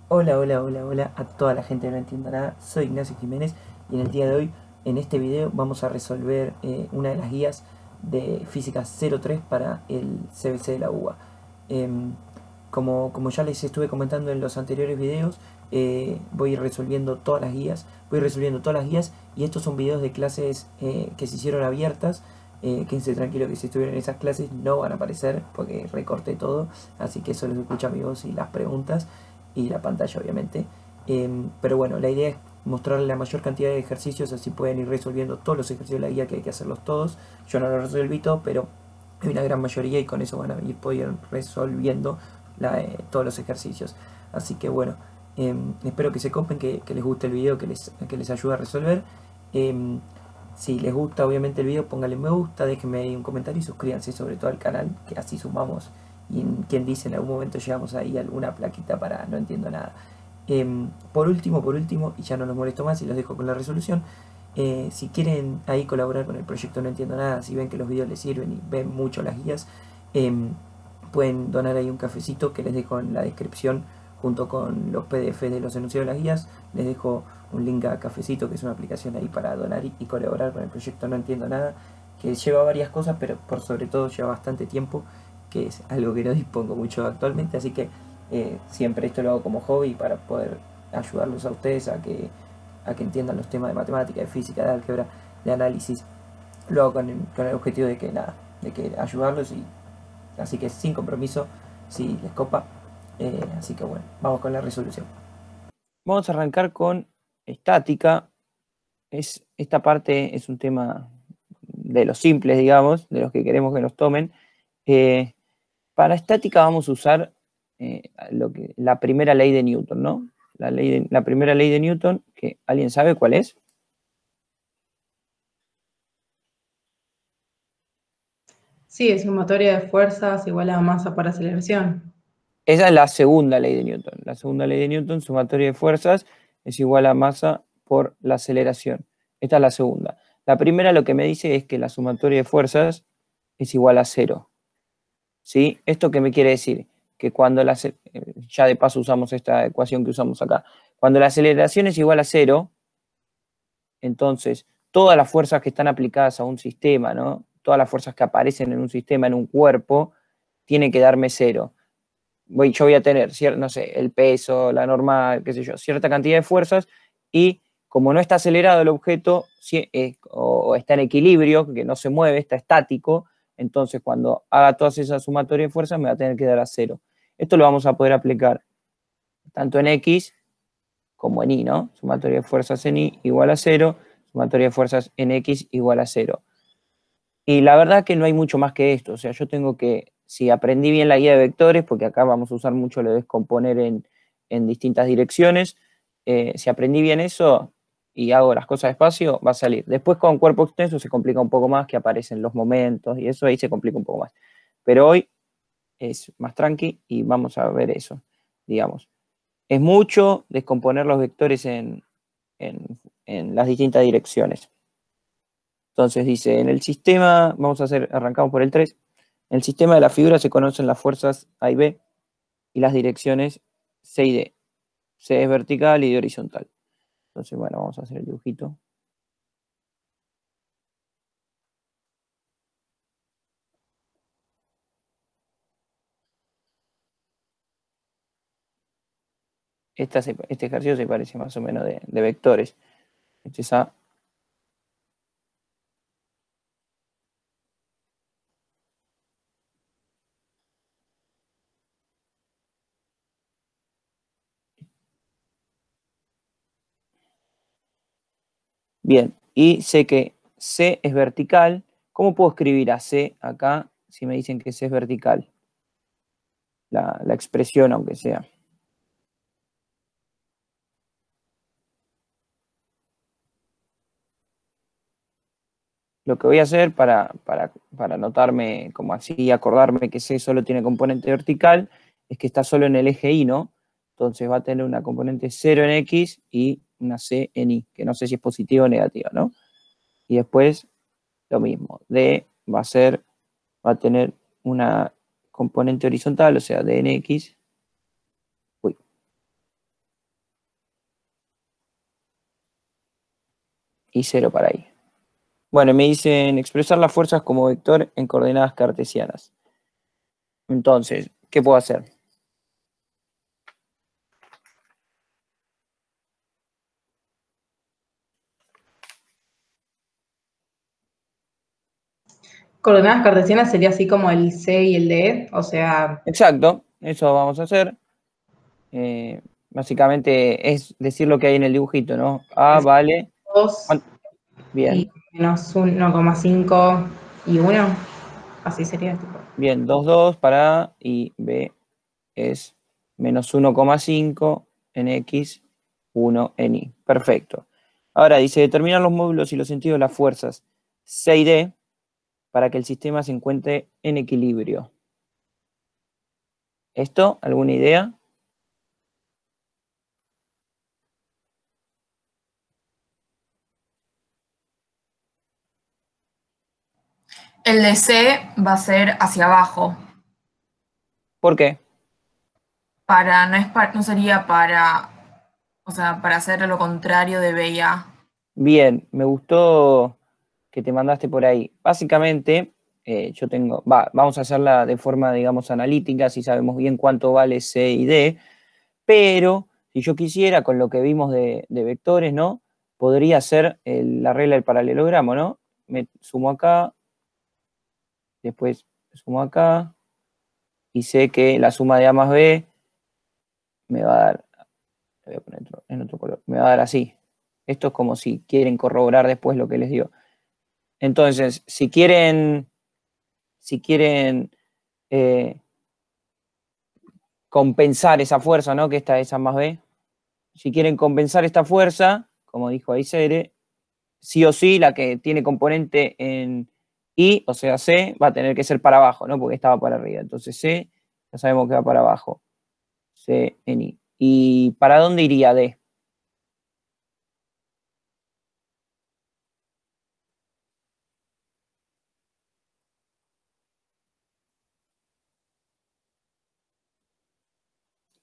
Hola, hola, hola, hola a toda la gente que no entienda nada. Soy Ignacio Jiménez y en el día de hoy, en este video, vamos a resolver una de las guías de física 03 para el CBC de la UBA. Em, como ya les estuve comentando en los anteriores videos, voy a ir resolviendo todas las guías. Voy resolviendo todas las guías y estos son videos de clases que se hicieron abiertas. Quédense tranquilo que si estuvieron en esas clases no van a aparecer porque recorté todo, así que solo se escucha mi voz y las preguntas y la pantalla obviamente. Pero bueno, la idea es mostrarle la mayor cantidad de ejercicios, así pueden ir resolviendo todos los ejercicios de la guía que hay que hacerlos todos. Yo no los resolví todos, pero hay una gran mayoría y con eso van a ir resolviendo todos los ejercicios. Así que bueno, espero que se copen, que les guste el video, que les ayude a resolver. Eh, si les gusta obviamente el video, pónganle me gusta, déjenme ahí un comentario y suscríbanse sobre todo al canal, que así sumamos. Y quien dice en algún momento llegamos ahí a alguna plaquita para no entiendo nada. Por último, y ya no los molesto más y los dejo con la resolución, si quieren ahí colaborar con el proyecto No Entiendo Nada, si ven que los videos les sirven y ven mucho las guías, em, pueden donar ahí un cafecito que les dejo en la descripción junto con los PDF de los enunciados de las guías. Les dejo un link a Cafecito, que es una aplicación ahí para donar y colaborar con el proyecto No Entiendo Nada, que lleva varias cosas, pero por sobre todo lleva bastante tiempo, que es algo que no dispongo mucho actualmente, así que siempre esto lo hago como hobby para poder ayudarlos a ustedes a que entiendan los temas de matemática, de física, de álgebra, de análisis. Lo hago con el objetivo de que nada, de que ayudarlos y así que sin compromiso, si les copa. Así que bueno, vamos con la resolución. Vamos a arrancar con estática. Esta parte es un tema de los simples, digamos, de los que queremos que nos tomen. Eh, para estática vamos a usar la primera ley de Newton, ¿no? La primera ley de Newton, que ¿alguien sabe cuál es? Sí, es sumatoria de fuerzas igual a masa por aceleración. Esa es la segunda ley de Newton. La segunda ley de Newton, sumatoria de fuerzas, es igual a masa por la aceleración. Esta es la segunda. La primera lo que me dice es que la sumatoria de fuerzas es igual a cero. ¿Sí? ¿Esto qué me quiere decir? Que cuando ya de paso usamos esta ecuación que usamos acá. Cuando la aceleración es igual a cero, entonces todas las fuerzas que están aplicadas a un sistema, ¿no? Todas las fuerzas que aparecen en un sistema, en un cuerpo, tienen que darme cero. Yo voy a tener, no sé, el peso, la normal, qué sé yo, cierta cantidad de fuerzas y como no está acelerado el objeto o está en equilibrio, que no se mueve, está estático, entonces cuando haga todas esas sumatorias de fuerzas me va a tener que dar a cero. Esto lo vamos a poder aplicar tanto en X como en Y, ¿no? Sumatoria de fuerzas en Y igual a cero, sumatoria de fuerzas en X igual a cero. Y la verdad que no hay mucho más que esto. O sea, yo tengo que, si aprendí bien la guía de vectores, porque acá vamos a usar mucho lo de descomponer en distintas direcciones, si aprendí bien eso y hago las cosas despacio, va a salir. Después con cuerpo extenso se complica un poco más, que aparecen los momentos y eso ahí se complica un poco más. Pero hoy es más tranqui y vamos a ver eso, digamos. Es mucho descomponer los vectores en las distintas direcciones. Entonces dice, en el sistema, arrancamos por el 3. En el sistema de la figura se conocen las fuerzas A y B y las direcciones C y D. C es vertical y D horizontal. Entonces, bueno, vamos a hacer el dibujito. Este ejercicio se parece más o menos de vectores. Este es A. Bien, y sé que C es vertical. ¿Cómo puedo escribir a C acá si me dicen que C es vertical? La expresión, aunque sea. Lo que voy a hacer para anotarme como así y acordarme que C solo tiene componente vertical es que está solo en el eje Y, ¿no? Entonces va a tener una componente 0 en X y una C en Y, que no sé si es positiva o negativa, ¿no? Y después lo mismo. D va a tener una componente horizontal, o sea, D en X. Uy, y 0 para ahí. Bueno, me dicen expresar las fuerzas como vector en coordenadas cartesianas. Entonces, ¿qué puedo hacer? Coordenadas cartesianas sería así como el C y el D, o sea, Exacto, eso vamos a hacer. Básicamente es decir lo que hay en el dibujito, ¿no? A vale. 2 Bien, y menos 1,5 y 1, así sería tipo. bien, 2, 2 para A y B es menos 1,5 en X, 1 en Y. Perfecto. Ahora dice determinar los módulos y los sentidos de las fuerzas C y D para que el sistema se encuentre en equilibrio. ¿Esto? ¿Alguna idea? El de C va a ser hacia abajo. ¿Por qué? No sería para, o sea, para hacer lo contrario de B y A. Bien, me gustó que te mandaste por ahí. Básicamente, yo tengo, vamos a hacerla de forma, digamos, analítica, si sabemos bien cuánto vale C y D, pero si yo quisiera, con lo que vimos de vectores, ¿no? Podría hacer la regla del paralelogramo, ¿no? Me sumo acá, después sumo acá, y sé que la suma de A más B me va a dar, le voy a poner en otro color, me va a dar así. Esto es como si quieren corroborar después lo que les dio. Entonces, si quieren compensar esa fuerza, ¿no? Que esta es A más B, si quieren compensar esta fuerza, como dijo ahí Cere, sí o sí la que tiene componente en I, o sea C, va a tener que ser para abajo, ¿no? Porque estaba para arriba. Entonces C, ya sabemos que va para abajo. C en I. ¿Y para dónde iría D?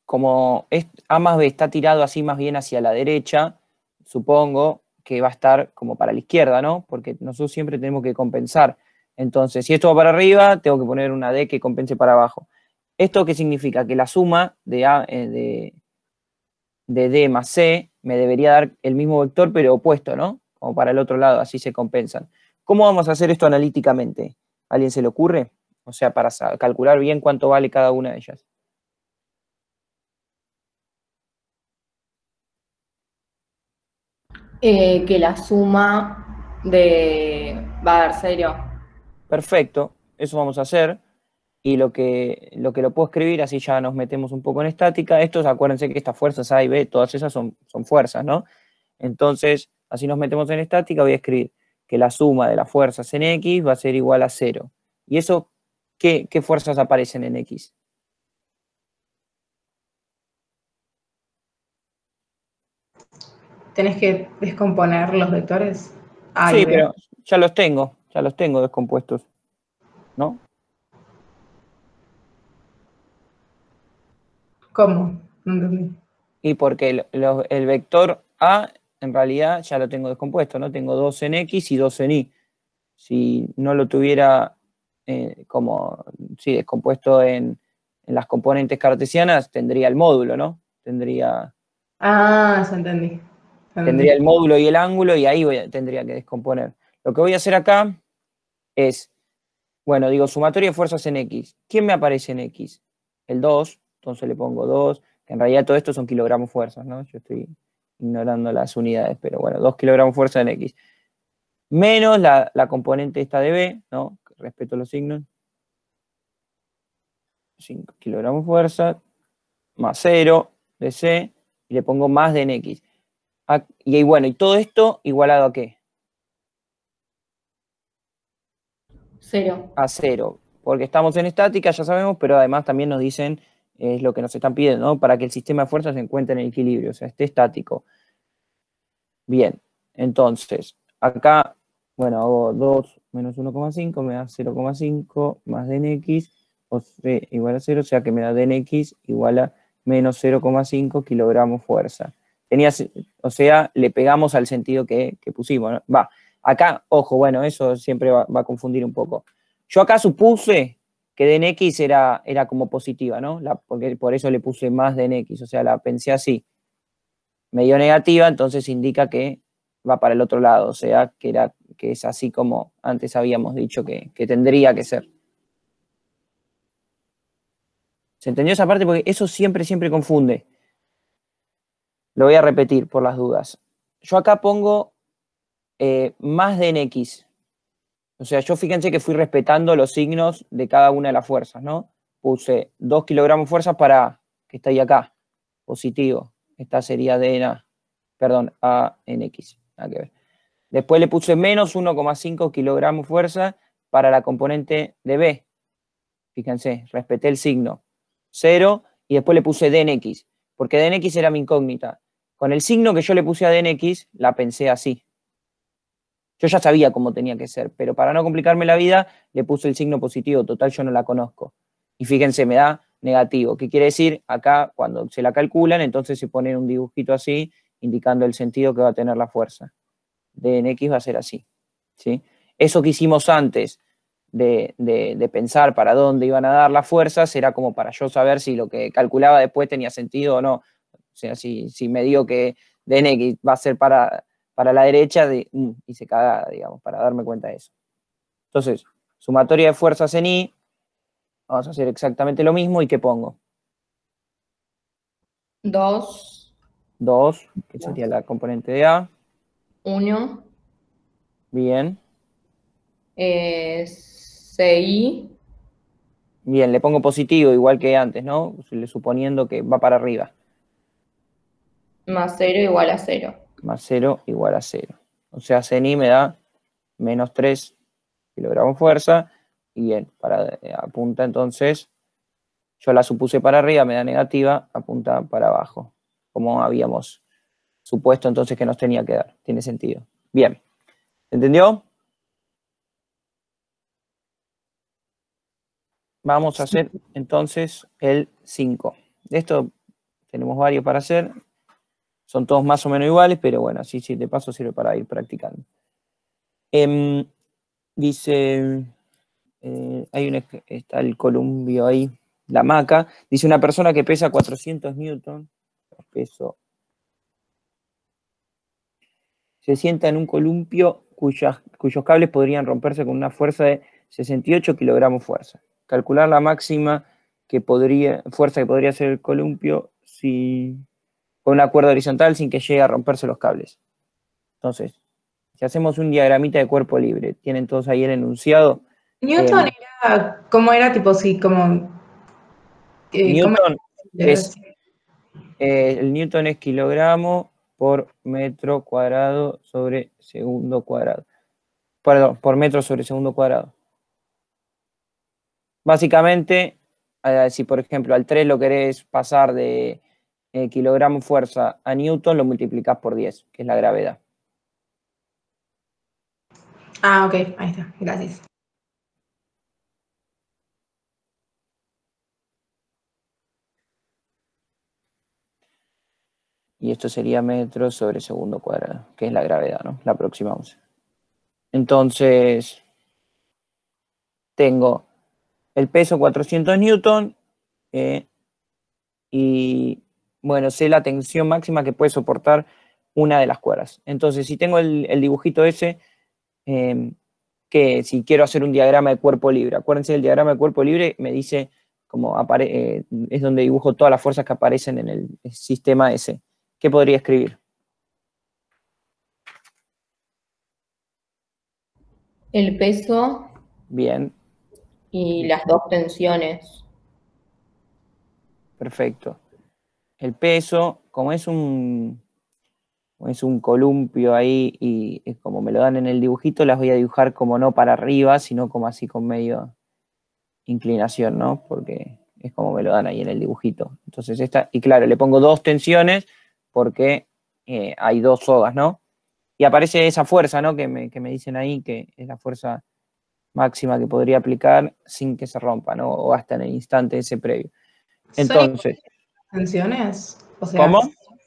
Como A más B está tirado así más bien hacia la derecha, supongo que va a estar como para la izquierda, ¿no? Porque nosotros siempre tenemos que compensar. Entonces, si esto va para arriba, tengo que poner una D que compense para abajo. ¿Esto qué significa? Que la suma de D más C me debería dar el mismo vector, pero opuesto, ¿no? Como para el otro lado, así se compensan. ¿Cómo vamos a hacer esto analíticamente? ¿A alguien se le ocurre? O sea, para calcular bien cuánto vale cada una de ellas. Que la suma va a dar 0. Perfecto, eso vamos a hacer. Y lo puedo escribir, así ya nos metemos un poco en estática. Estos, acuérdense que estas fuerzas A y B, todas esas son fuerzas, ¿no? Entonces, así nos metemos en estática, voy a escribir que la suma de las fuerzas en X va a ser igual a 0. ¿Y eso qué fuerzas aparecen en X? Tenés que descomponer los vectores A y Sí, B. pero ya los tengo descompuestos, ¿no? ¿Cómo? No entendí. Y porque el vector A en realidad ya lo tengo descompuesto, ¿no? Tengo 2 en X y 2 en Y. Si no lo tuviera descompuesto en las componentes cartesianas, tendría el módulo, ¿no? Tendría Ah, ya entendí. Ya el entendí. módulo y el ángulo y ahí tendría que descomponer. Lo que voy a hacer acá es, bueno, digo, sumatoria de fuerzas en X. ¿Quién me aparece en X? El 2, entonces le pongo 2, que en realidad todo esto son kilogramos fuerzas, ¿no? Yo estoy ignorando las unidades, pero bueno, 2 kilogramos fuerza en X. Menos la componente esta de B, ¿no? Respeto los signos. 5 kilogramos fuerza, más 0 de C, y le pongo más de en X. Y bueno, ¿y todo esto igualado a qué? 0. A 0. Porque estamos en estática, ya sabemos, pero además también nos dicen, es lo que nos están pidiendo, ¿no? Para que el sistema de fuerzas se encuentre en equilibrio, o sea, esté estático. Bien, entonces, acá, bueno, hago 2 menos 1,5, me da 0,5 más d en x, o c igual a 0, o sea que me da d en x igual a menos 0,5 kilogramos fuerza. o sea, le pegamos al sentido que pusimos, ¿no? Va, acá, ojo, bueno, eso siempre va a confundir un poco. Yo acá supuse que d en x era como positiva, ¿no? Porque por eso le puse más d en x, o sea, la pensé así. Me dio negativa, entonces indica que va para el otro lado, o sea, que es así como antes habíamos dicho que tendría que ser. ¿Se entendió esa parte? Porque eso siempre confunde. Lo voy a repetir por las dudas. Yo acá pongo más d en x. O sea, yo fíjense que fui respetando los signos de cada una de las fuerzas, ¿no? Puse 2 kilogramos fuerzas para A, que está ahí acá, positivo. Esta sería A en X. Nada que ver. Después le puse menos 1,5 kilogramos fuerza para la componente de B. Fíjense, respeté el signo. 0, y después le puse D en X, porque D en X era mi incógnita. Con el signo que yo le puse a D en X, la pensé así. Yo ya sabía cómo tenía que ser, pero para no complicarme la vida, le puse el signo positivo. Total, yo no la conozco. Y fíjense, me da negativo. ¿Qué quiere decir? Acá, cuando se la calculan, entonces se pone un dibujito así, indicando el sentido que va a tener la fuerza. D en X va a ser así, ¿sí? Eso que hicimos antes de pensar para dónde iban a dar las fuerzas, era como para yo saber si lo que calculaba después tenía sentido o no. O sea, si me digo que D en X va a ser para la derecha, hice cagada, digamos, para darme cuenta de eso. Entonces, sumatoria de fuerzas en I, vamos a hacer exactamente lo mismo, ¿y qué pongo? 2, 2, que sería la componente de A. 1, Bien. 6, Bien, le pongo positivo, igual que antes, ¿no? Suponiendo que va para arriba. más 0 igual a 0. Más 0 igual a 0. O sea, CNI me da menos 3 kilogramos fuerza. Y bien, apunta entonces, yo la supuse para arriba, me da negativa, apunta para abajo. Como habíamos supuesto entonces que nos tenía que dar. Tiene sentido. Bien. ¿Entendió? Vamos a hacer entonces el 5. De esto tenemos varios para hacer. Son todos más o menos iguales, pero bueno, así de paso sirve para ir practicando. Dice, está el columpio ahí, la hamaca. Dice una persona que pesa 400 newton, peso, se sienta en un columpio cuyos cables podrían romperse con una fuerza de 68 kilogramos fuerza. Calcular la máxima fuerza que podría hacer el columpio con una cuerda horizontal sin que llegue a romperse los cables. Entonces, si hacemos un diagramita de cuerpo libre, tienen todos ahí el enunciado. Newton ¿cómo era? Tipo, sí, como... Newton el Newton es kilogramo por metro cuadrado sobre segundo cuadrado. Perdón, por metro sobre segundo cuadrado. Básicamente, si por ejemplo al 3 lo querés pasar de kilogramo fuerza a Newton, lo multiplicás por 10, que es la gravedad. Ah, ok, ahí está, gracias. Y esto sería metros sobre segundo cuadrado, que es la gravedad, ¿no? La aproximamos. Entonces, tengo el peso 400 newton y, bueno, sé la tensión máxima que puede soportar una de las cuerdas. Entonces, si tengo el dibujito ese, que si quiero hacer un diagrama de cuerpo libre, acuérdense del diagrama de cuerpo libre, me dice cómo es donde dibujo todas las fuerzas que aparecen en el sistema ese. ¿Qué podría escribir? El peso. Bien. Y las dos tensiones. Perfecto. El peso, como es un columpio ahí y como me lo dan en el dibujito, las voy a dibujar como no para arriba, sino como así con medio inclinación, ¿no? Porque es como me lo dan ahí en el dibujito. Entonces y claro, le pongo 2 tensiones porque hay 2 sogas, ¿no? Y aparece esa fuerza, ¿no? Que me dicen ahí que es la fuerza máxima que podría aplicar sin que se rompa, ¿no? O hasta en el instante ese previo. Entonces, ¿tensiones? O sea, ¿cómo?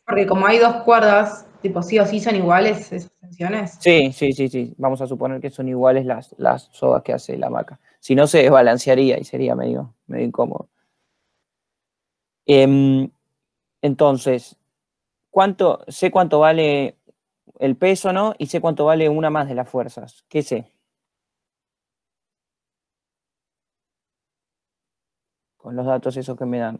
Porque como hay dos cuerdas, tipo sí o sí son iguales esas tensiones. Sí. Vamos a suponer que son iguales las sogas que hace la hamaca. Si no, se desbalancearía y sería medio incómodo. Entonces, sé cuánto vale el peso, ¿no? Y sé cuánto vale una más de las fuerzas. ¿Qué sé? Con los datos esos que me dan.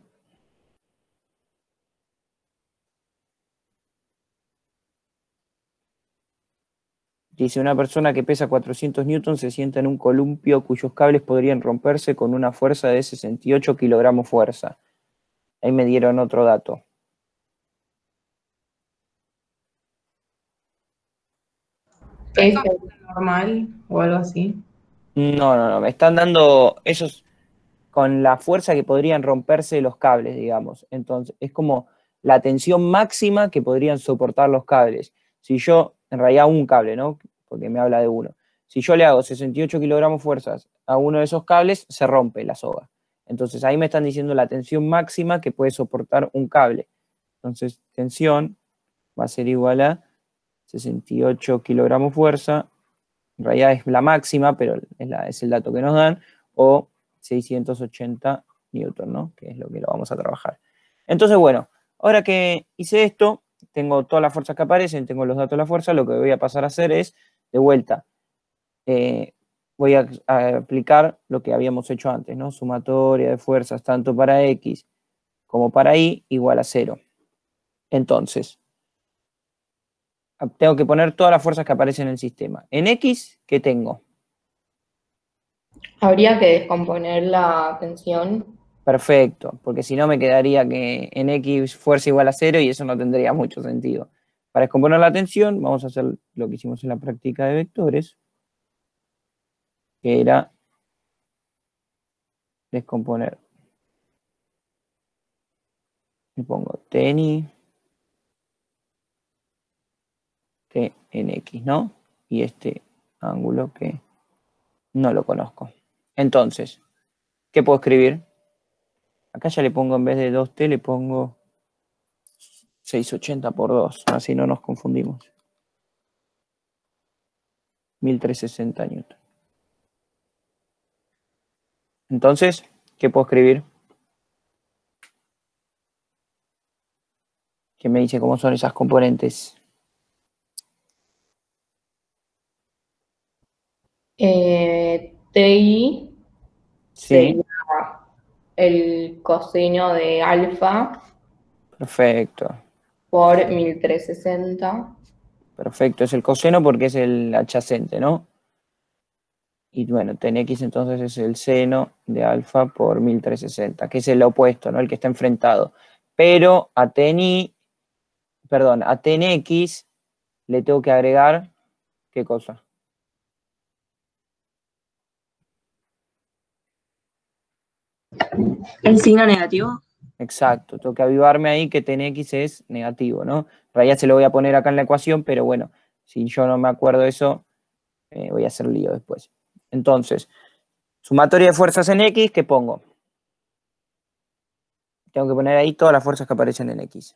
Dice, una persona que pesa 400 newtons se sienta en un columpio cuyos cables podrían romperse con una fuerza de 68 kilogramos fuerza. Ahí me dieron otro dato. ¿Es normal o algo así? No, me están dando esos con la fuerza que podrían romperse los cables, digamos. Entonces, es como la tensión máxima que podrían soportar los cables. Si yo, en realidad un cable, ¿no? Porque me habla de uno. Si yo le hago 68 kilogramos fuerzas a uno de esos cables, se rompe la soga. Entonces, ahí me están diciendo la tensión máxima que puede soportar un cable. Entonces, tensión va a ser igual a 68 kilogramos fuerza. En realidad es la máxima, pero es el dato que nos dan, o 680 newton, ¿no? Que es lo que lo vamos a trabajar. Entonces, bueno, ahora que hice esto, tengo todas las fuerzas que aparecen, tengo los datos de la fuerza, lo que voy a pasar a hacer es, de vuelta, voy a aplicar lo que habíamos hecho antes, ¿no? Sumatoria de fuerzas tanto para X como para Y igual a 0. Entonces, tengo que poner todas las fuerzas que aparecen en el sistema. En X, ¿qué tengo? Habría que descomponer la tensión. Perfecto, porque si no me quedaría que en X fuerza igual a 0 y eso no tendría mucho sentido. Para descomponer la tensión, vamos a hacer lo que hicimos en la práctica de vectores, que era descomponer. Le pongo T en Y, T en X, ¿no? Y este ángulo que no lo conozco. Entonces, ¿qué puedo escribir? Acá ya le pongo, en vez de 2T, le pongo 680 por 2, así no nos confundimos. 1360 newton. Entonces, ¿qué puedo escribir? ¿Qué me dice cómo son esas componentes? TI Sí, sería el coseno de alfa perfecto. por 1360. Perfecto, es el coseno porque es el adyacente, ¿no? Y bueno, tan X entonces es el seno de alfa por 1360, que es el opuesto, ¿no? El que está enfrentado. Pero a tan Y, perdón, a tan X le tengo que agregar, ¿qué cosa? ¿El signo negativo? Exacto, tengo que avivarme ahí que tan X es negativo, ¿no? En realidad se lo voy a poner acá en la ecuación, pero bueno, si yo no me acuerdo de eso, voy a hacer lío después. Entonces, sumatoria de fuerzas en X, ¿qué pongo? Tengo que poner ahí todas las fuerzas que aparecen en X.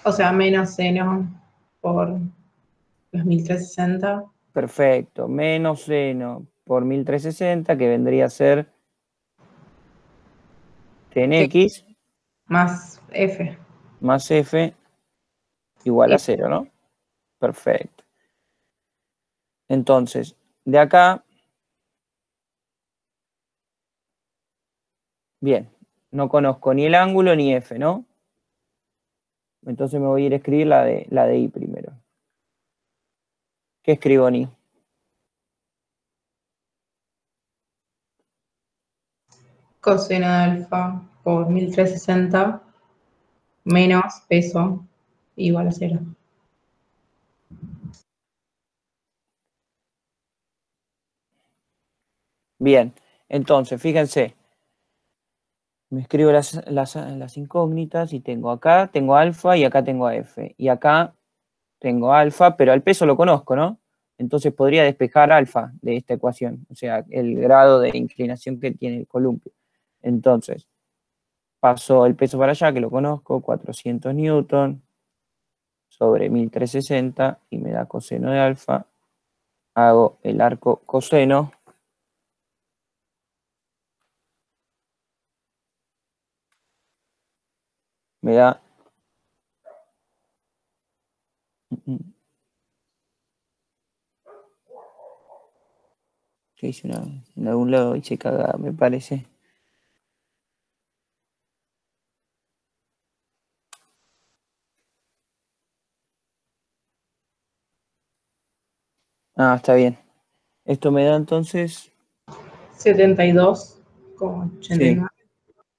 O sea, menos seno por los 1360. Perfecto, menos seno por 1360, que vendría a ser tan X Más F. más F igual a 0, ¿no? Perfecto. Entonces, de acá, bien, no conozco ni el ángulo ni F, ¿no? Entonces me voy a ir a escribir la de Y primero. ¿Qué escribo en Y? Coseno de alfa por 1360 menos peso igual a 0. Bien, entonces, fíjense, me escribo las incógnitas y tengo acá, tengo alfa y acá tengo a F. Y acá tengo alfa, pero al peso lo conozco, ¿no? Entonces podría despejar alfa de esta ecuación, o sea, el grado de inclinación que tiene el columpio. Entonces, paso el peso para allá, que lo conozco, 400 newton sobre 1360 y me da coseno de alfa. Hago el arco coseno. Me da... Que hice en algún lado hice cagada, me parece. Ah, está bien. Esto me da entonces... 72,89. Sí,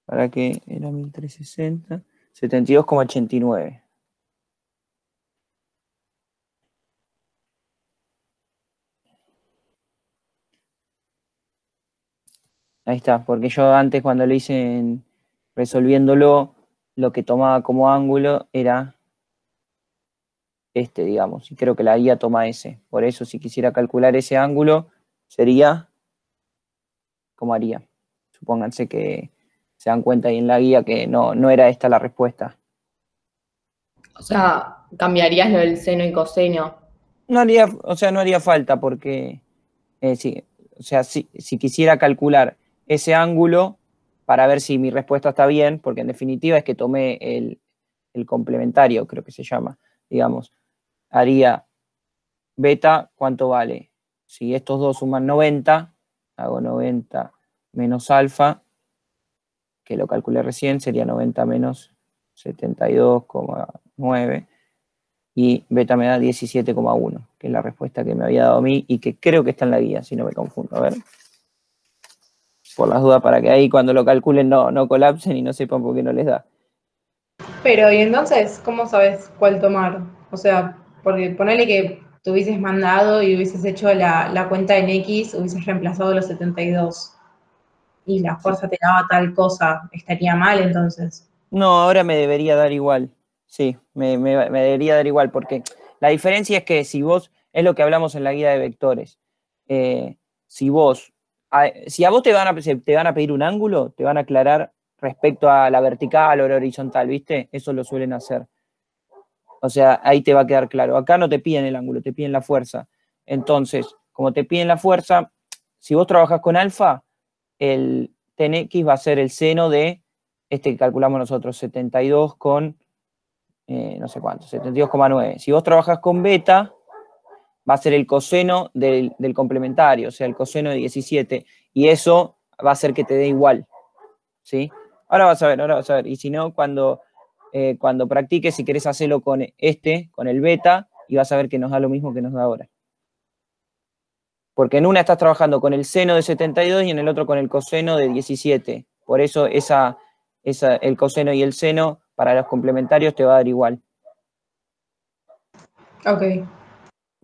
para que era 1360. 72,89. Ahí está, porque yo antes cuando lo hice resolviéndolo, lo que tomaba como ángulo era este, digamos, y creo que la guía toma ese. Por eso, si quisiera calcular ese ángulo, sería, ¿cómo haría? Supónganse que se dan cuenta ahí en la guía que no era esta la respuesta. O sea, cambiarías lo del seno y coseno. No haría, o sea, no haría falta porque, sí, o sea, si quisiera calcular ese ángulo para ver si mi respuesta está bien, porque en definitiva es que tomé el complementario, creo que se llama, digamos, haría beta, ¿cuánto vale? Si estos dos suman 90, hago 90 menos alfa, que lo calculé recién, sería 90 menos 72,9, y beta me da 17,1, que es la respuesta que me había dado a mí y que creo que está en la guía, si no me confundo. A ver, por las dudas, para que ahí cuando lo calculen no colapsen y no sepan por qué no les da. Pero, ¿y entonces cómo sabes cuál tomar? O sea, porque ponele que te hubieses mandado y hubieses hecho la cuenta en X, hubieses reemplazado los 72 y la Sí. fuerza te daba tal cosa, estaría mal entonces. No, ahora me debería dar igual. Sí, me debería dar igual, porque la diferencia es que si vos, es lo que hablamos en la guía de vectores, si a vos te van a pedir un ángulo, te van a aclarar respecto a la vertical o la horizontal, ¿viste? Eso lo suelen hacer. O sea, ahí te va a quedar claro. Acá no te piden el ángulo, te piden la fuerza. Entonces, como te piden la fuerza, si vos trabajas con alfa, el ten X va a ser el seno de este que calculamos nosotros, 72 con no sé cuánto, 72,9. Si vos trabajas con beta, va a ser el coseno del complementario, o sea, el coseno de 17, y eso va a hacer que te dé igual, ¿sí? Ahora vas a ver, y si no, cuando practiques, si querés hacerlo con con el beta, y vas a ver que nos da lo mismo que nos da ahora. Porque en una estás trabajando con el seno de 72 y en el otro con el coseno de 17. Por eso el coseno y el seno para los complementarios te va a dar igual. Ok,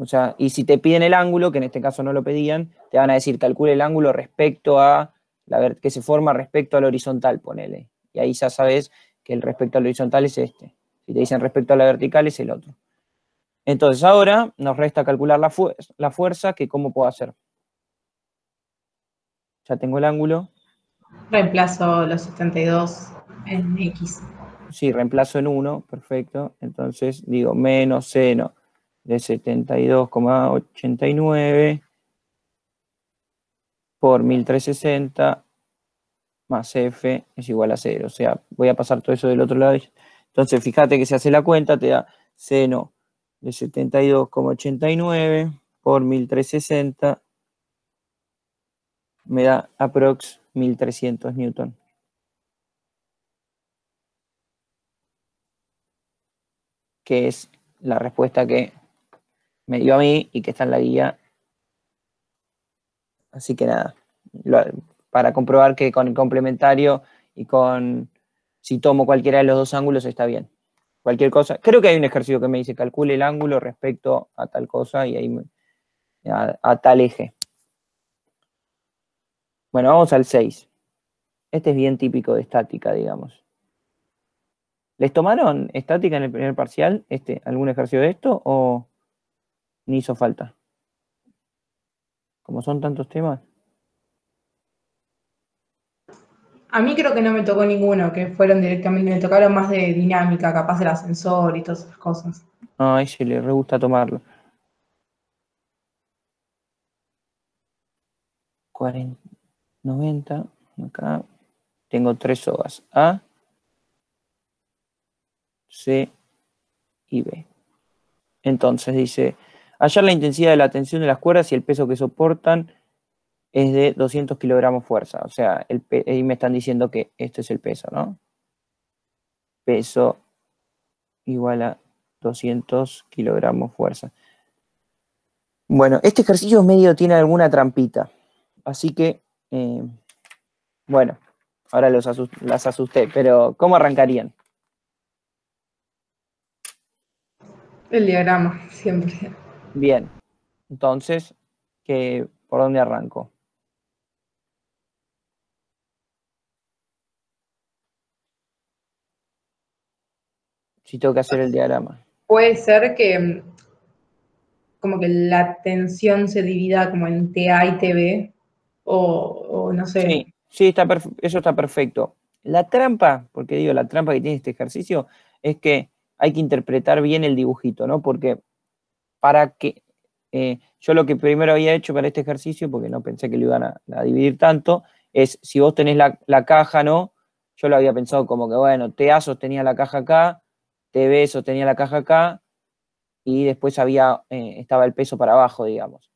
O sea, y si te piden el ángulo, que en este caso no lo pedían, te van a decir calcule el ángulo respecto a que se forma respecto al horizontal, ponele. Y ahí ya sabes que el respecto al horizontal es este. Si te dicen respecto a la vertical es el otro. Entonces ahora nos resta calcular la fuerza, que cómo puedo hacer. Ya tengo el ángulo. reemplazo los 72 en X. Sí, reemplazo en 1, perfecto. Entonces digo menos seno de 72,89 por 1360 más F es igual a 0. O sea, voy a pasar todo eso del otro lado. Entonces, fíjate que si hace la cuenta, te da seno de 72,89 por 1360, me da aprox 1300 newton. Que es la respuesta que me dio a mí y que está en la guía. Así que nada, para comprobar que con el complementario y si tomo cualquiera de los dos ángulos está bien. Cualquier cosa, creo que hay un ejercicio que me dice calcule el ángulo respecto a tal cosa y ahí a tal eje. Bueno, vamos al 6. Este es bien típico de estática, digamos. ¿Les tomaron estática en el primer parcial algún ejercicio de esto o ni hizo falta? Como son tantos temas. A mí creo que no me tocó ninguno, que fueron directamente, me tocaron más de dinámica, capaz del ascensor y todas esas cosas. No, a ese le re gusta tomarlo. 40, 90, acá tengo 3 sogas, A, C y B. Entonces dice, hallar la intensidad de la tensión de las cuerdas y el peso que soportan es de 200 kilogramos fuerza. O sea, ahí me están diciendo que esto es el peso, ¿no? Peso igual a 200 kilogramos fuerza. Bueno, este ejercicio medio tiene alguna trampita. Así que, bueno, ahora las asusté, pero ¿cómo arrancarían? El diagrama, siempre. Bien, entonces, ¿por dónde arranco? Si tengo que hacer el diagrama. Puede ser que como que la tensión se divida como en TA y TB, o no sé. Sí, sí, eso está perfecto. La trampa, porque digo, la trampa que tiene este ejercicio es que hay que interpretar bien el dibujito, ¿no? Porque para que yo lo que primero había hecho para este ejercicio, porque no pensé que lo iban a dividir tanto, es si vos tenés la caja, ¿no? Yo lo había pensado como que, bueno, TA sostenía la caja acá, TB sostenía la caja acá, y después estaba el peso para abajo, digamos.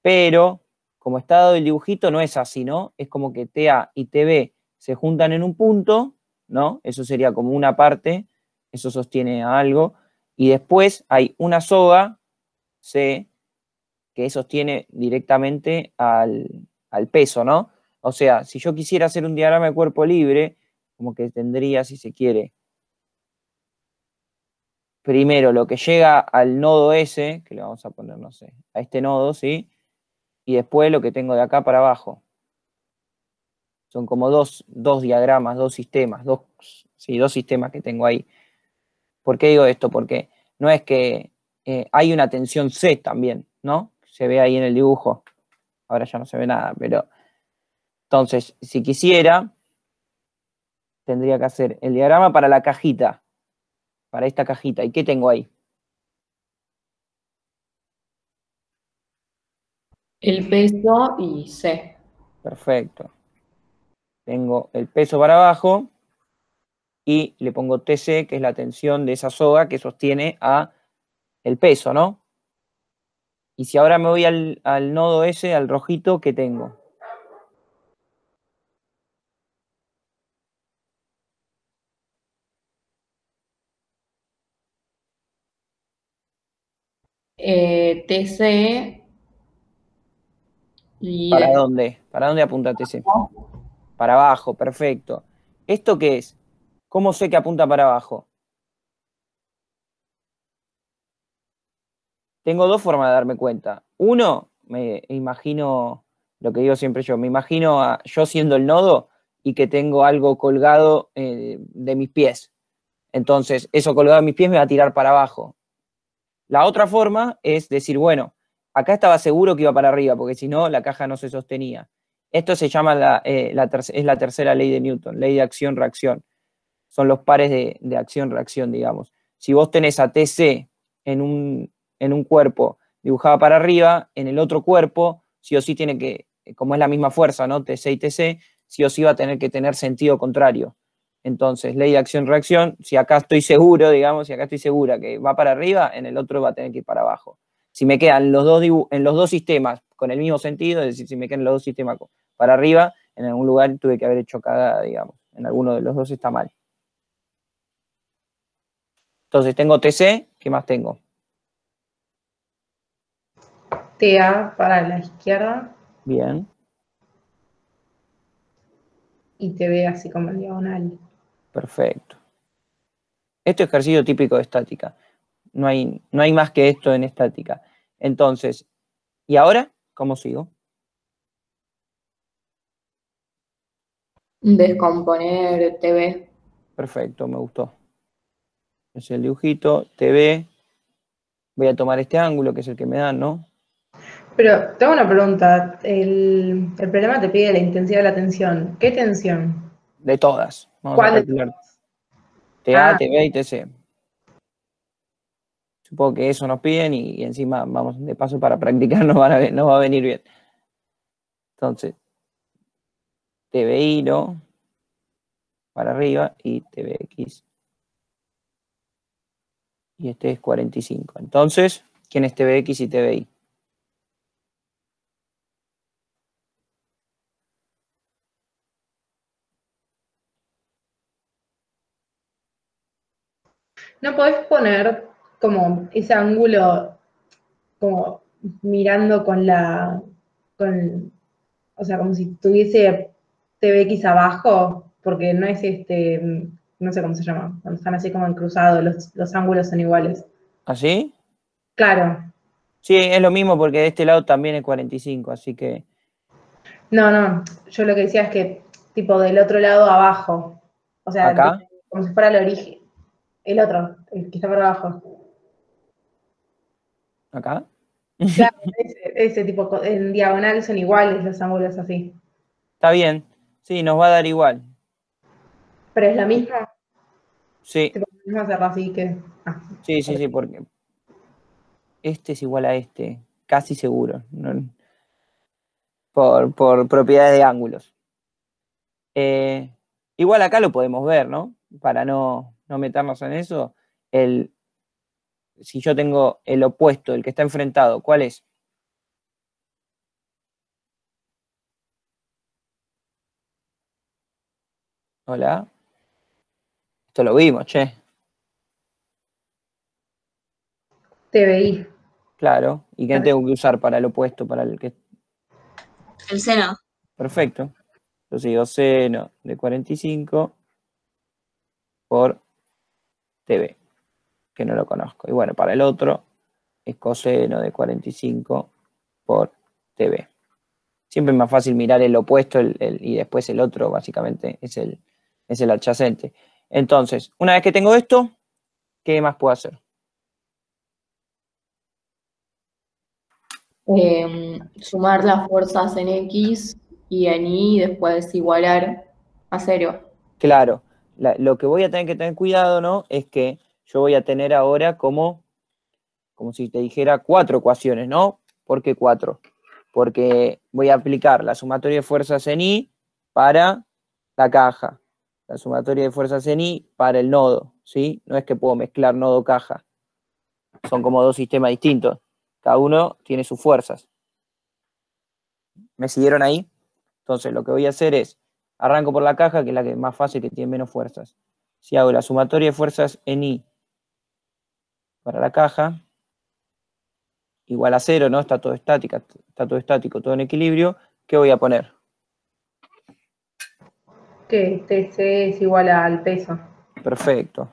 Pero, como está dado el dibujito, no es así, ¿no? Es como que TA y TB se juntan en un punto, ¿no? Eso sería como una parte, eso sostiene a algo, y después hay una soga, C, que sostiene directamente al peso, ¿no? O sea, si yo quisiera hacer un diagrama de cuerpo libre, como que tendría, si se quiere, primero lo que llega al nodo S, que le vamos a poner, no sé, a este nodo, ¿sí? Y después lo que tengo de acá para abajo. Son como dos diagramas, dos sistemas, dos sistemas que tengo ahí. ¿Por qué digo esto? Porque no es que hay una tensión C también, ¿no? Se ve ahí en el dibujo. Ahora ya no se ve nada, pero entonces, si quisiera, tendría que hacer el diagrama para la cajita, para esta cajita. ¿Y qué tengo ahí? El peso y C. Perfecto. Tengo el peso para abajo y le pongo TC, que es la tensión de esa soga que sostiene a el peso, ¿no? Y si ahora me voy al nodo S, al rojito, ¿qué tengo? TC y ¿Para después dónde? ¿Para dónde apunta TC? Para abajo, perfecto. ¿Esto qué es? ¿Cómo sé que apunta para abajo? Tengo dos formas de darme cuenta. Uno, me imagino lo que digo siempre yo, me imagino yo siendo el nodo y que tengo algo colgado de mis pies. Entonces, eso colgado de mis pies me va a tirar para abajo. La otra forma es decir, bueno, acá estaba seguro que iba para arriba, porque si no, la caja no se sostenía. Esto se llama es la tercera ley de Newton, ley de acción-reacción. Son los pares de acción-reacción, digamos. Si vos tenés a TC en un cuerpo dibujado para arriba, en el otro cuerpo, sí o sí tiene que, como es la misma fuerza, ¿no? TC y TC, sí o sí va a tener que tener sentido contrario. Entonces, ley de acción-reacción, si acá estoy seguro, digamos, si acá estoy segura que va para arriba, en el otro va a tener que ir para abajo. Si me quedan en los dos sistemas con el mismo sentido, es decir, si me quedan los dos sistemas para arriba, en algún lugar tuve que haber hecho cagada, digamos. En alguno de los dos está mal. Entonces tengo TC, ¿qué más tengo? TA para la izquierda Bien, y TB así como en diagonal. perfecto. Esto es ejercicio típico de estática. No hay más que esto en estática. Entonces, ¿y ahora cómo sigo? descomponer TV. Perfecto, me gustó. es el dibujito, TV, voy a tomar este ángulo que es el que me dan, ¿no? Pero tengo una pregunta. El problema te pide la intensidad de la tensión. ¿Qué tensión? De todas, vamos a ¿Cuál de calcular todas? TA, Ah, TV y TC. Supongo que eso nos piden y encima, vamos, de paso para practicar nos va a venir bien. Entonces, TVI, ¿no? Para arriba y TVX. Y este es 45. Entonces, ¿quién es TVX y TVI? ¿no podés poner como ese ángulo como mirando o sea, como si tuviese TVX abajo? Porque no es no sé cómo se llama, cuando están así como en cruzado, los ángulos son iguales. ¿Así? Claro, Sí, es lo mismo porque de este lado también es 45, así que no, yo lo que decía es que tipo del otro lado abajo, o sea, acá, como si fuera el origen, el otro, el que está por abajo. acá. Claro, ese tipo, en diagonal son iguales los ángulos así. Está bien, sí, nos va a dar igual. Pero es lo mismo, Sí, tipo, vamos a hacerlo así que. Ah, sí, porque este es igual a este, casi seguro, por propiedades de ángulos. Igual acá lo podemos ver, ¿no? Para no meternos en eso, si yo tengo el opuesto, el que está enfrentado, ¿cuál es? Hola, esto lo vimos, che. TBI. Claro, ¿y qué tengo que usar para el opuesto, para el que... El seno. Perfecto. Entonces digo seno de 45 por TV, que no lo conozco. Y bueno, para el otro es coseno de 45 por TV. Siempre es más fácil mirar el opuesto y después el otro, básicamente, es el adyacente. Entonces, una vez que tengo esto, ¿qué más puedo hacer? Sumar las fuerzas en X y en Y y después igualar a 0. Claro, lo que voy a tener que tener cuidado, ¿no? Es que yo voy a tener ahora como si te dijera 4 ecuaciones, ¿no? ¿Por qué 4? Porque voy a aplicar la sumatoria de fuerzas en I para la caja, la sumatoria de fuerzas en I para el nodo, ¿sí? No es que puedo mezclar nodo-caja, son como dos sistemas distintos, cada uno tiene sus fuerzas. ¿Me siguieron ahí? Entonces lo que voy a hacer es, arranco por la caja, que es la que es más fácil, que tiene menos fuerzas. Si hago la sumatoria de fuerzas en I para la caja, igual a 0, ¿no? Está todo estático, todo en equilibrio. ¿Qué voy a poner? Que TC es igual al peso. Perfecto.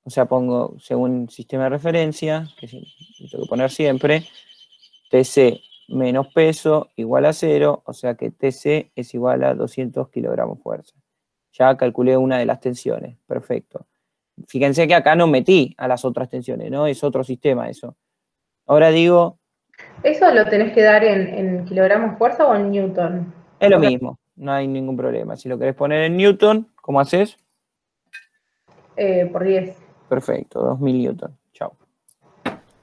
O sea, pongo, según sistema de referencia, que tengo que poner siempre, TC menos peso igual a 0, o sea que TC es igual a 200 kilogramos fuerza. Ya calculé una de las tensiones. Perfecto. Fíjense que acá no metí a las otras tensiones, ¿no? Es otro sistema eso. Ahora digo, ¿Eso lo tenés que dar en kilogramos fuerza o en newton? es lo O sea, mismo, no hay ningún problema. Si lo querés poner en Newton, ¿cómo haces? por 10. Perfecto, 2000 newton. Chao.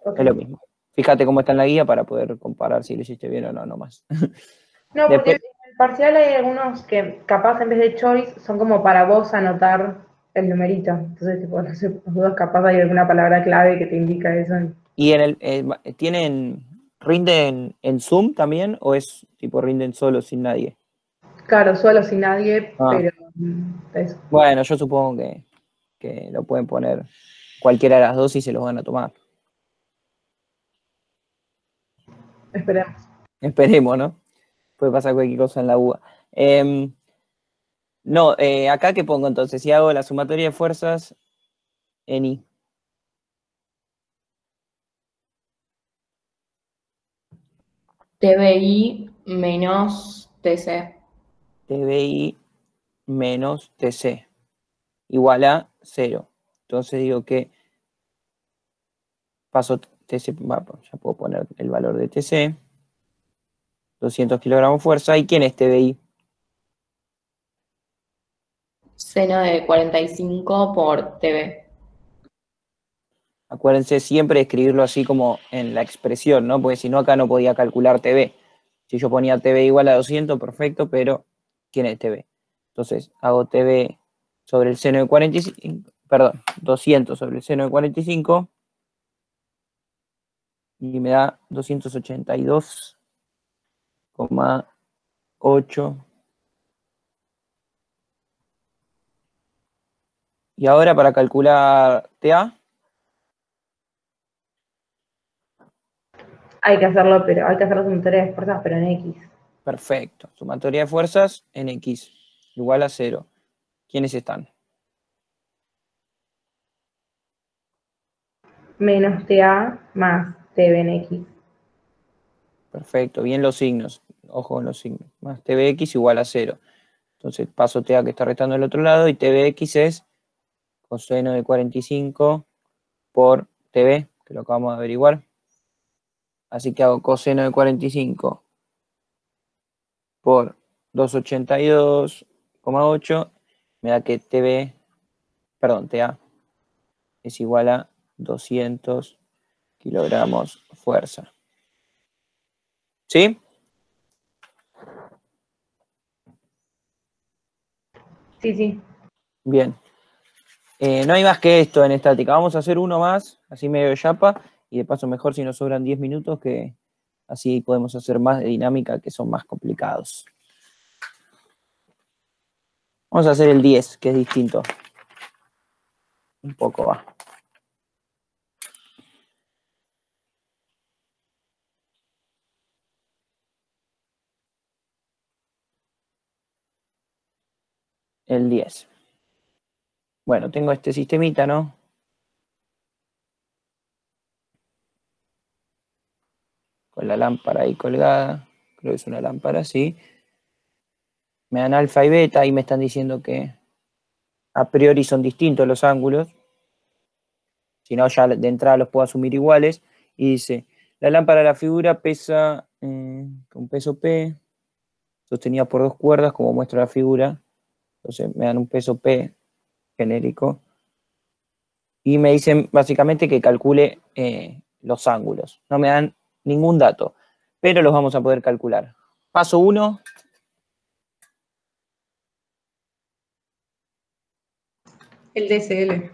Ok. Es lo mismo. Fíjate cómo está en la guía para poder comparar si lo hiciste bien o no, nomás. No, porque Después, en el parcial hay algunos que capaz en vez de choice son como para vos anotar el numerito. Entonces, tipo, no sé, por dudas capaz hay alguna palabra clave que te indica eso. ¿y rinden en Zoom también o es tipo rinden solo sin nadie? Claro, solo sin nadie, Ah, pero eso. bueno, yo supongo que lo pueden poner cualquiera de las dos y se los van a tomar. Esperemos. Esperemos, ¿no? Puede pasar cualquier cosa en la UBA. No, acá que pongo entonces, si hago la sumatoria de fuerzas en I. TBI menos TC. TBI menos TC igual a 0. Entonces digo que paso TC, ya puedo poner el valor de TC, 200 kilogramos fuerza. ¿Y quién es TBI? Seno de 45 por TV. Acuérdense siempre de escribirlo así como en la expresión, ¿no? Porque si no, acá no podía calcular TV. Si yo ponía TV igual a 200, perfecto, pero ¿quién es TV? Entonces, hago TV sobre el seno de 45, perdón, 200 sobre el seno de 45 y me da 282,8. Y ahora para calcular TA, Hay que hacerlo, pero hay que hacer la sumatoria de fuerzas, pero en X. perfecto. Sumatoria de fuerzas en X igual a 0. ¿Quiénes están? Menos TA más TV en X. Perfecto, bien los signos. Ojo con los signos. Más TBX igual a 0. Entonces paso TA que está restando del otro lado y TBX es coseno de 45 por TV, que lo acabamos de averiguar. Así que hago coseno de 45 por 282,8. Me da que TA es igual a 200 kilogramos fuerza. ¿Sí? Sí, sí. Bien. No hay más que esto en estática. Vamos a hacer uno más, así medio de chapa, y de paso mejor si nos sobran 10 minutos, que así podemos hacer más de dinámica, que son más complicados. Vamos a hacer el 10, que es distinto. Un poco va. El 10. Bueno, tengo este sistemita, ¿no? Con la lámpara ahí colgada. Creo que es una lámpara así. Me dan alfa y beta y me están diciendo que a priori son distintos los ángulos. Si no, ya de entrada los puedo asumir iguales. Y dice, la lámpara de la figura pesa con peso P, sostenida por 2 cuerdas, como muestra la figura. Entonces me dan un peso P genérico. Y me dicen básicamente que calcule los ángulos. No me dan ningún dato, pero los vamos a poder calcular. Paso 1. El DSL.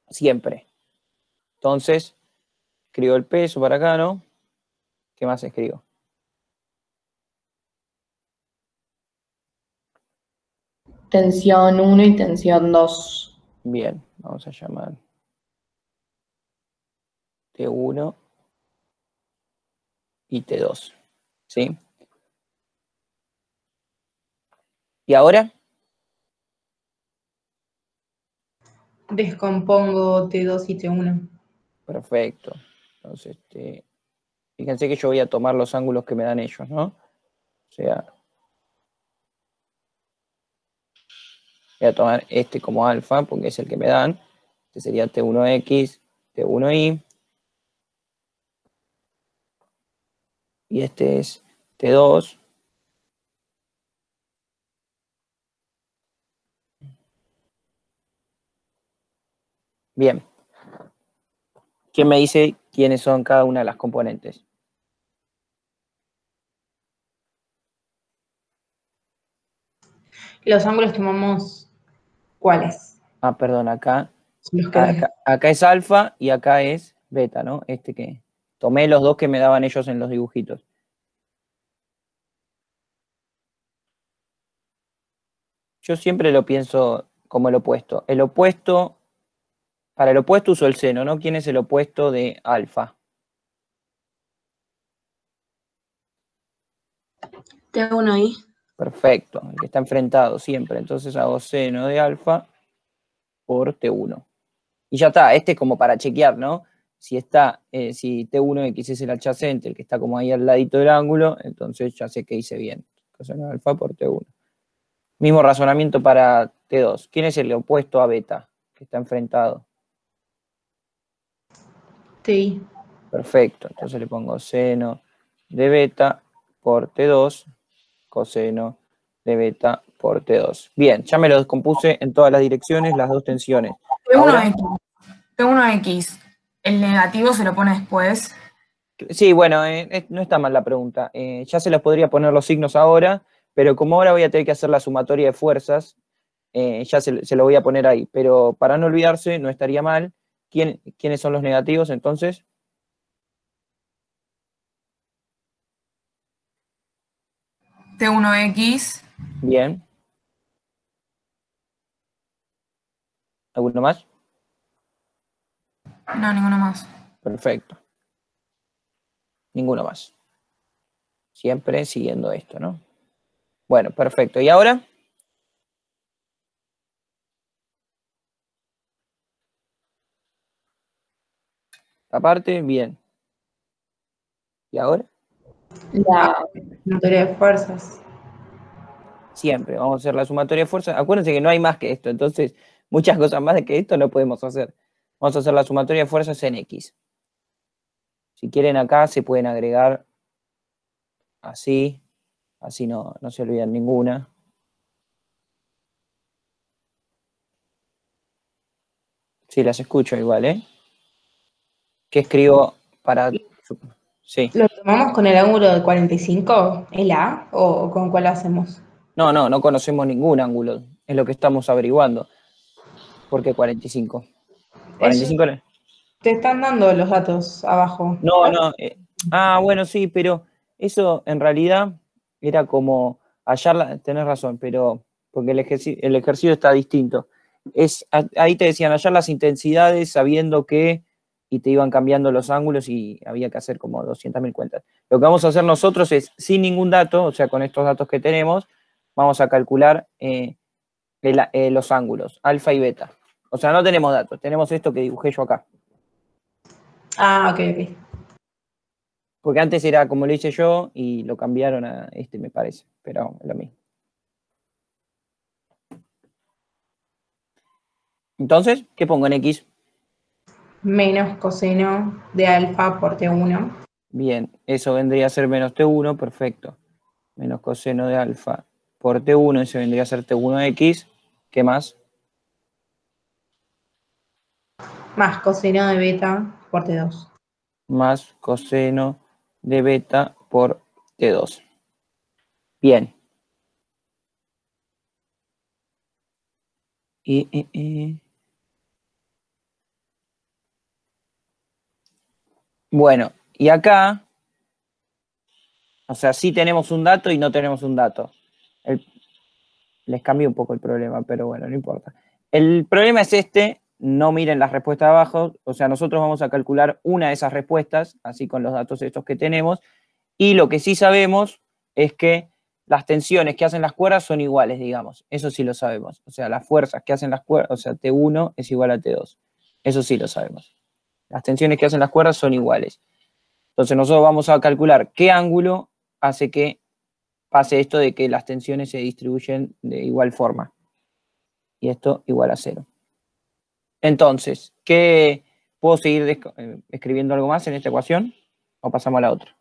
Siempre. Entonces, escribo el peso para acá, ¿no? ¿Qué más escribo? Tensión 1 y tensión 2. Bien, vamos a llamar T1 y T2. ¿Sí? ¿Y ahora? Descompongo T2 y T1. Perfecto. Entonces, fíjense que yo voy a tomar los ángulos que me dan ellos, ¿no? O sea, voy a tomar este como alfa, porque es el que me dan. Este sería T1X, T1Y. Y este es T2. Bien. ¿Quién me dice quiénes son cada una de las componentes? Los ángulos tomamos, ¿cuáles? Ah, perdón, acá Los que acá es alfa y acá es beta, ¿no? Este que tomé los dos que me daban ellos en los dibujitos. Yo siempre lo pienso como el opuesto. El opuesto, para el opuesto uso el seno, ¿no? ¿Quién es el opuesto de alfa? T1Y. Perfecto, el que está enfrentado siempre. Entonces hago seno de alfa por T1. Y ya está, este es como para chequear, ¿no? Si T1X es el adyacente, el que está como ahí al ladito del ángulo, entonces ya sé que hice bien. Coseno de alfa por T1. Mismo razonamiento para T2. ¿Quién es el opuesto a beta que está enfrentado? Sí. Perfecto. Entonces le pongo seno de beta por T2, coseno de beta por T2. Bien, ya me lo descompuse en todas las direcciones, las dos tensiones. Ahora, T1X. El negativo se lo pone después. sí, bueno, no está mal la pregunta. Ya se les podría poner los signos ahora, pero como ahora voy a tener que hacer la sumatoria de fuerzas, ya se lo voy a poner ahí. Pero para no olvidarse, no estaría mal. ¿Quiénes son los negativos entonces? T1X. Bien. ¿Alguno más? No, ninguno más. Perfecto. Ninguno más. Siempre siguiendo esto, ¿no? Bueno, perfecto. ¿Y ahora? Aparte, bien. ¿Y ahora? La, Sumatoria de fuerzas. Siempre. Vamos a hacer la sumatoria de fuerzas. Acuérdense que no hay más que esto. Entonces, muchas cosas más de que esto no podemos hacer. Vamos a hacer la sumatoria de fuerzas en X. Si quieren acá, se pueden agregar así. Así no se olvidan ninguna. Sí, las escucho igual, ¿eh? ¿Qué escribo para...? Sí. ¿Lo tomamos con el ángulo de 45, el A, o con cuál hacemos? No conocemos ningún ángulo. Es lo que estamos averiguando. ¿Por qué 45? Eso 45 era- te están dando los datos abajo. No. Bueno, sí, pero eso en realidad era como hallar, tenés razón, pero porque el ejercicio está distinto. Ahí te decían hallar las intensidades sabiendo que, y te iban cambiando los ángulos y había que hacer como 200.000 cuentas. Lo que vamos a hacer nosotros es, sin ningún dato, o sea, con estos datos que tenemos, vamos a calcular los ángulos, alfa y beta. O sea, no tenemos datos, tenemos esto que dibujé yo acá. Ah, ok. Porque antes era como lo hice yo y lo cambiaron a este, me parece, pero es lo mismo. Entonces, ¿qué pongo en X? Menos coseno de alfa por T1. Bien, eso vendría a ser menos T1, perfecto. Menos coseno de alfa por T1, eso vendría a ser T1X. ¿Qué más? Más coseno de beta por T2. Más coseno de beta por T2. Bien. Bueno, y acá, o sea, sí tenemos un dato y no tenemos un dato. Les cambié un poco el problema, pero bueno, no importa. El problema es este, no miren las respuestas de abajo, o sea, nosotros vamos a calcular una de esas respuestas, así con los datos estos que tenemos, y lo que sí sabemos es que las tensiones que hacen las cuerdas son iguales, digamos, eso sí lo sabemos, o sea, las fuerzas que hacen las cuerdas, o sea, T1 es igual a T2, eso sí lo sabemos. Las tensiones que hacen las cuerdas son iguales. Entonces nosotros vamos a calcular qué ángulo hace que pase esto de que las tensiones se distribuyen de igual forma. Y esto igual a 0. Entonces, ¿puedo seguir escribiendo algo más en esta ecuación? ¿O pasamos a la otra?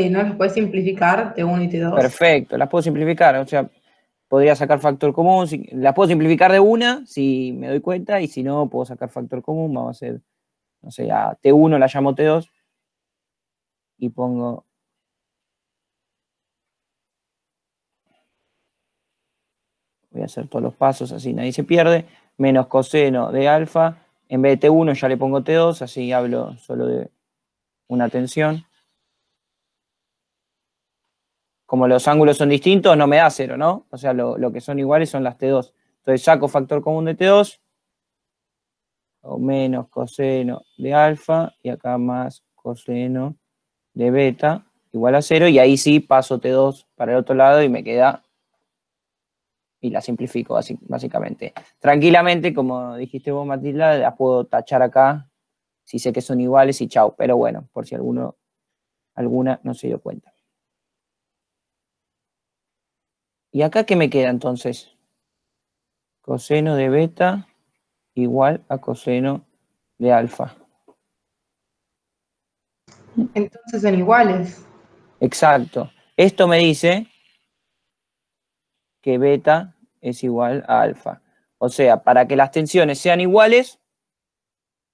¿No los puedes simplificar T1 y T2? Perfecto, las puedo simplificar. O sea, podría sacar factor común. Las puedo simplificar de una si me doy cuenta. Y si no, puedo sacar factor común. Vamos a hacer, no sé, a T1 la llamo T2. Y pongo... Voy a hacer todos los pasos, así nadie se pierde. Menos coseno de alfa. En vez de T1 ya le pongo T2, así hablo solo de una tensión. Como los ángulos son distintos, no me da 0, ¿no? O sea, lo que son iguales son las T2. Entonces saco factor común de T2, o menos coseno de alfa, y acá más coseno de beta, igual a 0, y ahí sí paso T2 para el otro lado y me queda, y la simplifico básicamente. Tranquilamente, como dijiste vos, Matilda, la puedo tachar acá Si sé que son iguales y chau. Pero bueno, por si alguna no se dio cuenta. ¿Y acá qué me queda entonces? Coseno de beta igual a coseno de alfa. Entonces son iguales. Exacto. Esto me dice que beta es igual a alfa. O sea, para que las tensiones sean iguales,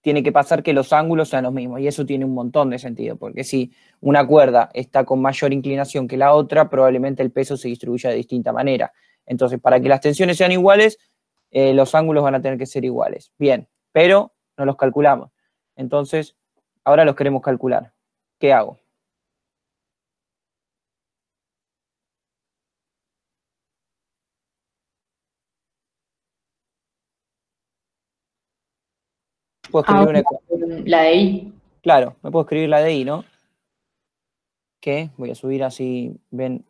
tiene que pasar que los ángulos sean los mismos. Y eso tiene un montón de sentido, porque si una cuerda está con mayor inclinación que la otra, probablemente el peso se distribuya de distinta manera. Entonces, para que las tensiones sean iguales, los ángulos van a tener que ser iguales. Bien, pero no los calculamos. Entonces, ahora los queremos calcular. ¿Qué hago? Puedo escribir una ecuación. La de I. Claro, me puedo escribir la de I, ¿no? Que voy a subir así, ven,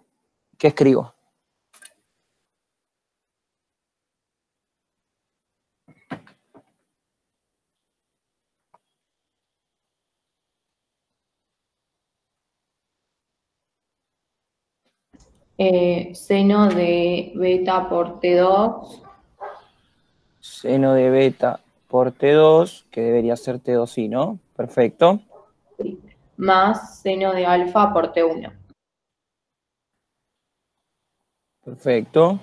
¿qué escribo? Seno de beta por T2 Seno de beta por T2, que debería ser T2i, ¿no? Perfecto. más seno de alfa por T1. Perfecto.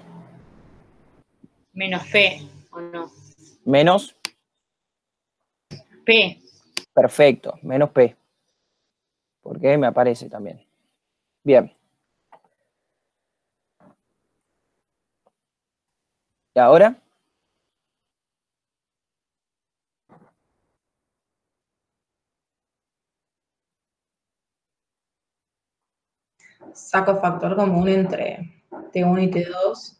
Menos P, ¿o no? Menos, P. perfecto, menos P. Porque me aparece también. Bien. ¿Y ahora? Saco factor común entre T1 y T2.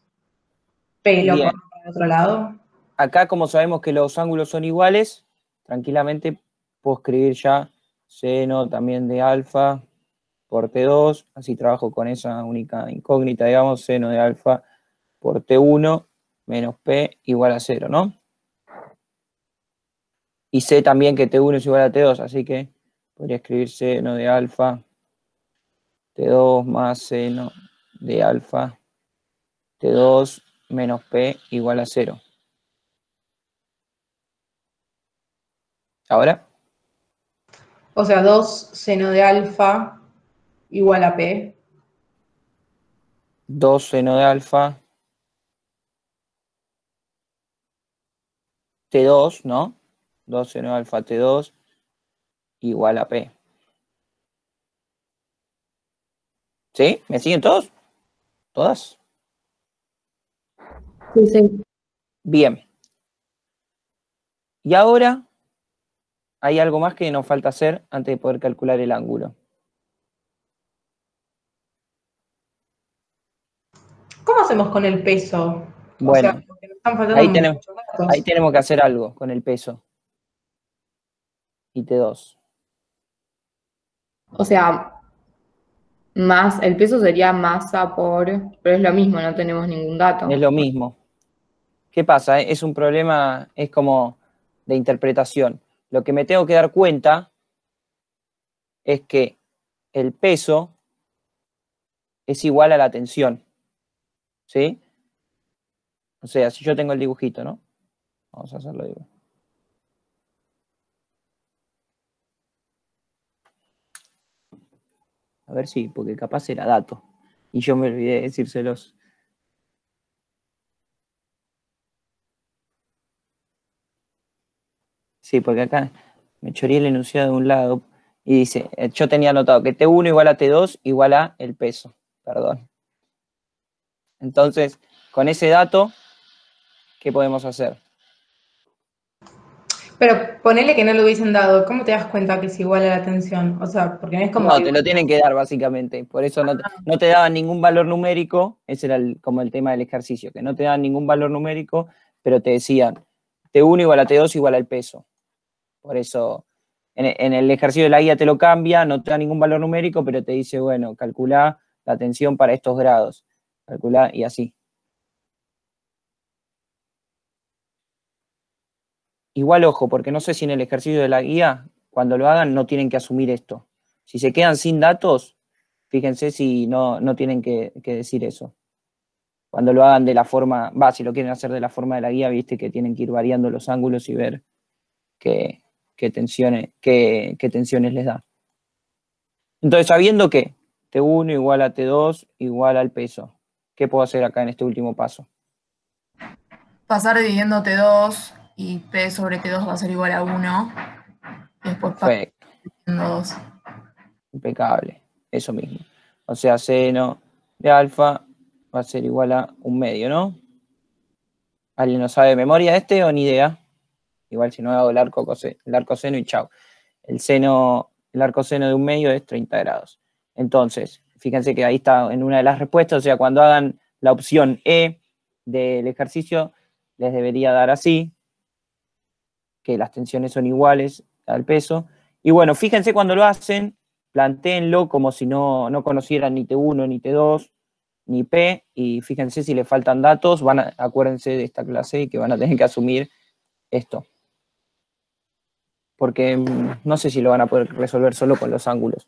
P lo Bien. corro para el otro lado. Acá, como sabemos que los ángulos son iguales, tranquilamente puedo escribir ya seno también de alfa por T2. Así trabajo con esa única incógnita, digamos, seno de alfa por T1 menos P igual a 0, ¿no? Y sé también que T1 es igual a T2, así que podría escribir seno de alfa T2 más seno de alfa T2 menos P igual a 0. ¿Ahora? O sea, 2 seno de alfa igual a P. 2 seno de alfa T2, ¿no? 2 seno de alfa T2 igual a P. ¿Sí? ¿Me siguen todos? ¿Todas? Sí, sí. Bien. Y ahora hay algo más que nos falta hacer antes de poder calcular el ángulo. ¿Cómo hacemos con el peso? O sea, Bueno, porque nos están faltando ahí tenemos, muchos datos. ahí tenemos que hacer algo con el peso. Y T2. O sea, más, el peso sería masa por, pero es lo mismo, no tenemos ningún dato. Es lo mismo. ¿Qué pasa? Es un problema, es como de interpretación. Lo que me tengo que dar cuenta es que el peso es igual a la tensión. ¿Sí? O sea, si yo tengo el dibujito, ¿no? Vamos a hacerlo. A ver si, porque capaz era dato. Y yo me olvidé de decírselos. Sí, porque acá me choreé el enunciado de un lado y dice, yo tenía anotado que T1 igual a T2 igual a el peso. Perdón. Entonces, con ese dato, ¿qué podemos hacer? Pero ponele que no lo hubiesen dado. ¿Cómo te das cuenta que es igual a la tensión? O sea, porque no es como No, que... te lo tienen que dar básicamente. Por eso no te daban ningún valor numérico. Ese era como el tema del ejercicio, que no te daban ningún valor numérico, pero te decían T1 igual a T2 igual al peso. Por eso, en el ejercicio de la guía te lo cambia, no te da ningún valor numérico, pero te dice, bueno, calcula la tensión para estos grados. Calcula y así. igual ojo, porque no sé si en el ejercicio de la guía, cuando lo hagan, no tienen que asumir esto. Si se quedan sin datos, fíjense si no tienen que decir eso. Cuando lo hagan de la forma, si lo quieren hacer de la forma de la guía, viste que tienen que ir variando los ángulos y ver qué tensiones les da. Entonces, sabiendo que T1 igual a T2 igual al peso, ¿qué puedo hacer acá en este último paso? Pasar dividiendo T2 y P sobre T2 va a ser igual a 1. Y después Perfecto. dividiendo 2. Impecable, eso mismo. O sea, seno de alfa va a ser igual a 1/2, ¿no? ¿Alguien no sabe de memoria este o ni idea? Igual si no hago el arco seno y chao. El arco seno de 1/2 es 30 grados. Entonces, fíjense que ahí está en una de las respuestas, o sea, cuando hagan la opción E del ejercicio, les debería dar así, que las tensiones son iguales al peso. Y bueno, fíjense cuando lo hacen, plantéenlo como si no conocieran ni T1, ni T2, ni P, y fíjense si les faltan datos, acuérdense de esta clase y que van a tener que asumir esto. Porque no sé si lo van a poder resolver solo con los ángulos.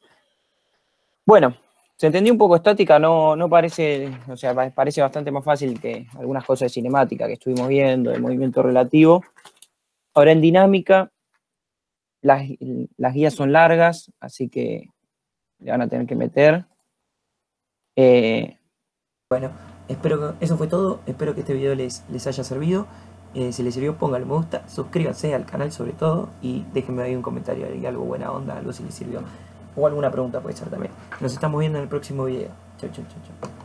Bueno, se entendió un poco estática, no parece, o sea, parece bastante más fácil que algunas cosas de cinemática que estuvimos viendo, de movimiento relativo. Ahora en dinámica, las guías son largas, así que le van a tener que meter. Bueno, espero que eso fue todo. Espero que este video les haya servido. Si les sirvió, pónganle me gusta, suscríbanse al canal sobre todo y déjenme ahí un comentario, algo buena onda, algo si les sirvió. O alguna pregunta puede ser también. Nos estamos viendo en el próximo video. Chau, chau, chau, chau.